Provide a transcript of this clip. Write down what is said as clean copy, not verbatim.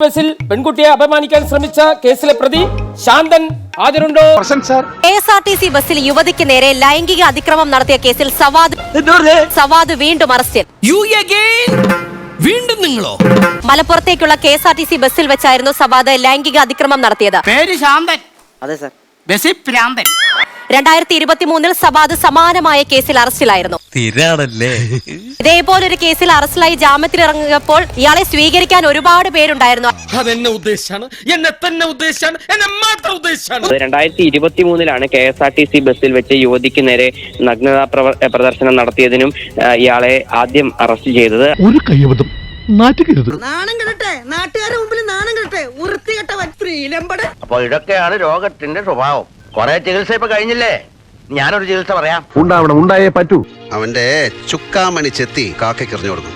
ബസിൽ പെൺകുട്ടിയെ അപമാനിക്കാൻ ശ്രമിച്ച കേസിലെ പ്രതി ശാന്തൻ ഹാജരുണ്ടോ? KSRTC ബസിൽ യുവതിക്ക് നേരെ ലൈംഗിക അതിക്രമം നടത്തിയ കേസിൽ സവാദ് വീണ്ടും അറസ്റ്റിൽ. വീണ്ടും നിങ്ങളോ? മലപ്പുറത്തേക്കുള്ള KSRTC ബസിൽ വെച്ചായിരുന്നു സവാദ് ലൈംഗിക അതിക്രമം നടത്തിയത്. പേര് ശാന്തൻ. അതെ സർ. ബസി പ്രാന്തൻ. 2023 സവാദ് സമാനമായ കേസിൽ അറസ്റ്റിലായിരുന്നു. ഇതേപോലൊരു കേസിൽ അറസ്റ്റിലായി ജാമ്യത്തിലിറങ്ങിയപ്പോൾ ഇയാളെ സ്വീകരിക്കാൻ ഒരുപാട് പേരുണ്ടായിരുന്നു. അതെന്നെ ഉദ്ദേശിച്ചാണ്, എന്നെ തന്നെ ഉദ്ദേശിച്ചാണ്, എന്നെ മാത്രം ഉദ്ദേശിച്ചാണ്. 2023 KSRTC ബസ്സിൽ വെച്ച് യുവതിക്ക് നേരെ നഗ്നതാ പ്രദർശനം നടത്തിയതിനും ഇയാളെ ആദ്യം അറസ്റ്റ് ചെയ്തത്. ഒരു കയ്യബദ്ധം നാറ്റുകരുത്. നാണം കെടട്ടെ, നാട്ടുകാരുടെ മുമ്പിൽ നാണം കെടട്ടെ, വൃത്തികെട്ടവൻ ഫ്രീലമ്പട്. അപ്പൊ ഇതൊക്കെയാണ് രോഗത്തിന്റെ സ്വഭാവം. കുറെ ചികിത്സ ഇപ്പൊ കഴിഞ്ഞില്ലേ, ഞാനൊരു ചികിത്സ പറയാം. ഉണ്ടായേ പറ്റൂ. അവന്റെ ചുക്കാമണി ചെത്തി കാക്കയ്ക്ക് എറിഞ്ഞു കൊടുക്കും.